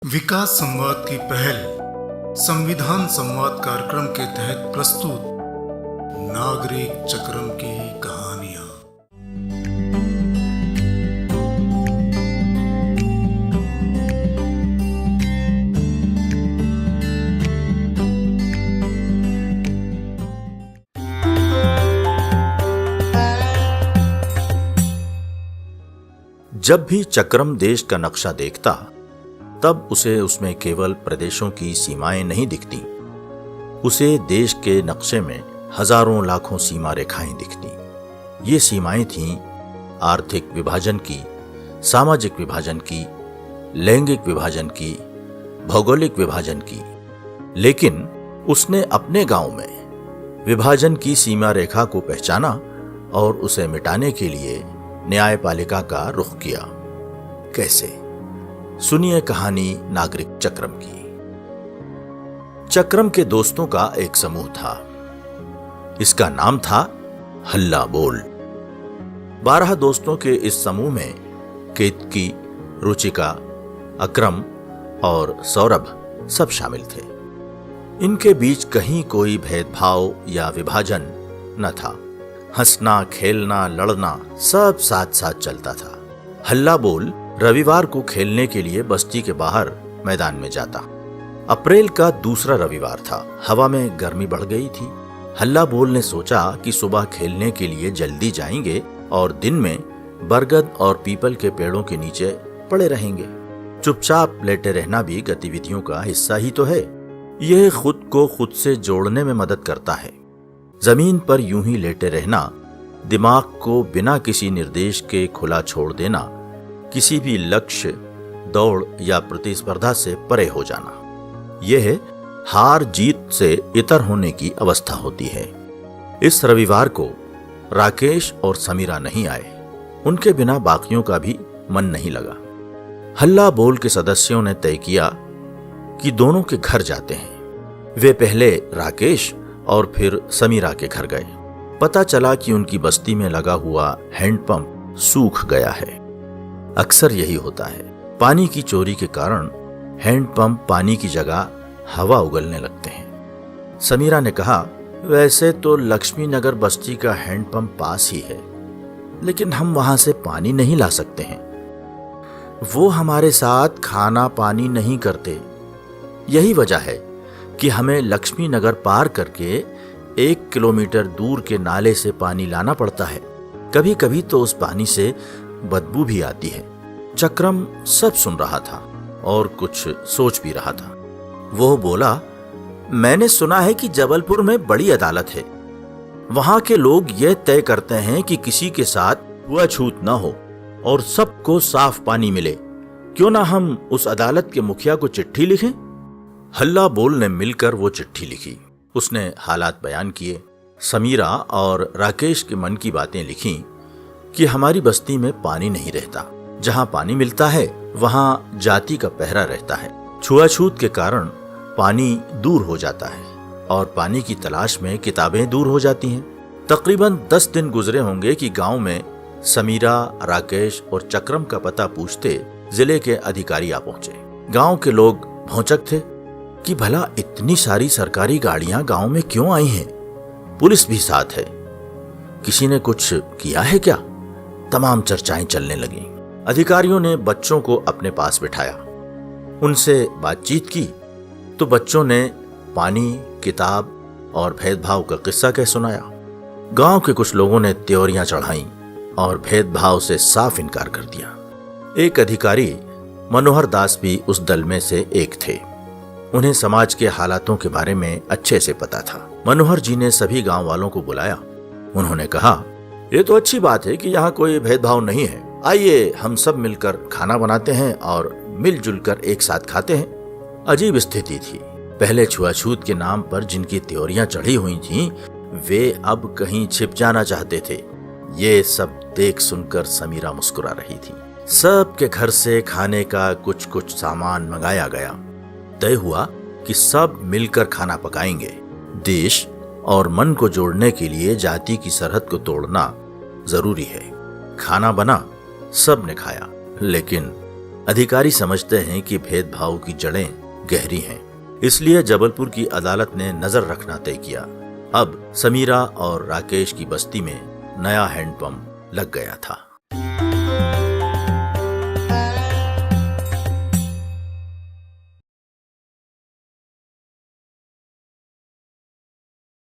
विकास संवाद की पहल संविधान संवाद कार्यक्रम के तहत प्रस्तुत नागरिक चक्रम की कहानियां। जब भी चक्रम देश का नक्शा देखता तब उसे उसमें केवल प्रदेशों की सीमाएं नहीं दिखती, उसे देश के नक्शे में हजारों लाखों सीमा रेखाएं दिखती। ये सीमाएं थीं आर्थिक विभाजन की, सामाजिक विभाजन की, लैंगिक विभाजन की, भौगोलिक विभाजन की। लेकिन उसने अपने गांव में विभाजन की सीमा रेखा को पहचाना और उसे मिटाने के लिए न्यायपालिका का रुख किया। कैसे? सुनिए कहानी नागरिक चक्रम की। चक्रम के दोस्तों का एक समूह था। इसका नाम था हल्ला बोल। 12 दोस्तों के इस समूह में केतकी, रुचिका, अक्रम और सौरभ सब शामिल थे। इनके बीच कहीं कोई भेदभाव या विभाजन न था। हंसना, खेलना, लड़ना सब साथ साथ चलता था। हल्ला बोल रविवार को खेलने के लिए बस्ती के बाहर मैदान में जाता। अप्रैल का दूसरा रविवार था। हवा में गर्मी बढ़ गई थी। हल्ला बोल ने सोचा कि सुबह खेलने के लिए जल्दी जाएंगे और दिन में बरगद और पीपल के पेड़ों के नीचे पड़े रहेंगे। चुपचाप लेटे रहना भी गतिविधियों का हिस्सा ही तो है। यह खुद को खुद से जोड़ने में मदद करता है। जमीन पर यूं ही लेटे रहना, दिमाग को बिना किसी निर्देश के खुला छोड़ देना, किसी भी लक्ष्य, दौड़ या प्रतिस्पर्धा से परे हो जाना, यह हार जीत से इतर होने की अवस्था होती है। इस रविवार को राकेश और समीरा नहीं आए। उनके बिना बाकियों का भी मन नहीं लगा। हल्ला बोल के सदस्यों ने तय किया कि दोनों के घर जाते हैं। वे पहले राकेश और फिर समीरा के घर गए। पता चला कि उनकी बस्ती में लगा हुआ हैंडपंप सूख गया है। अक्सर यही होता है। पानी की चोरी के कारण हैंडपंप पानी की जगह हवा उगलने लगते हैं। समीरा ने कहा, वैसे तो लक्ष्मी नगर बस्ती का हैंडपंप पास ही है, लेकिन हम वहां से पानी नहीं ला सकते हैं। वो हमारे साथ खाना पानी नहीं करते। यही वजह है कि हमें लक्ष्मी नगर पार करके 1 किलोमीटर दूर के नाले से पानी लाना पड़ता है। कभी कभी तो उस पानी से बदबू भी आती है। चक्रम सब सुन रहा था और कुछ सोच भी रहा था। वो बोला, मैंने सुना है कि जबलपुर में बड़ी अदालत है। वहां के लोग यह तय करते हैं कि किसी के साथ छूआछूत न हो और सबको साफ पानी मिले। क्यों ना हम उस अदालत के मुखिया को चिट्ठी लिखें? हल्ला बोल ने मिलकर वो चिट्ठी लिखी। उसने हालात बयान किए। समीरा और राकेश के मन की बातें लिखी कि हमारी बस्ती में पानी नहीं रहता। जहां पानी मिलता है वहां जाति का पहरा रहता है। छुआछूत के कारण पानी दूर हो जाता है और पानी की तलाश में किताबें दूर हो जाती हैं। तकरीबन 10 दिन गुजरे होंगे कि गांव में समीरा, राकेश और चक्रम का पता पूछते जिले के अधिकारी आ पहुंचे। गांव के लोग भौचक थे कि भला इतनी सारी सरकारी गाड़ियां गांव में क्यों आई हैं? पुलिस भी साथ है। किसी ने कुछ किया है क्या? तमाम चर्चाएं चलने लगीं। अधिकारियों ने बच्चों को अपने पास बिठाया। उनसे बातचीत की तो बच्चों ने पानी, किताब और भेदभाव का किस्सा कह सुनाया। गांव के कुछ लोगों ने त्योरियां चढ़ाईं और भेदभाव से साफ इनकार कर दिया। एक अधिकारी मनोहर दास भी उस दल में से एक थे। उन्हें समाज के हालातों के बारे में अच्छे से पता था। मनोहर जी ने सभी गांव वालों को बुलाया। उन्होंने कहा, ये तो अच्छी बात है कि यहाँ कोई भेदभाव नहीं है। आइए हम सब मिलकर खाना बनाते हैं और मिलजुल कर एक साथ खाते हैं। अजीब स्थिति थी। पहले छुआछूत के नाम पर जिनकी त्योरियां चढ़ी हुई थीं, वे अब कहीं छिप जाना चाहते थे। ये सब देख सुनकर समीरा मुस्कुरा रही थी। सबके घर से खाने का कुछ कुछ सामान मंगाया गया। तय हुआ कि सब मिलकर खाना पकाएंगे। देश और मन को जोड़ने के लिए जाति की सरहद को तोड़ना जरूरी है। खाना बना, सब ने खाया, लेकिन अधिकारी समझते हैं कि भेदभाव की जड़ें गहरी हैं, इसलिए जबलपुर की अदालत ने नजर रखना तय किया। अब समीरा और राकेश की बस्ती में नया हैंडपंप लग गया था।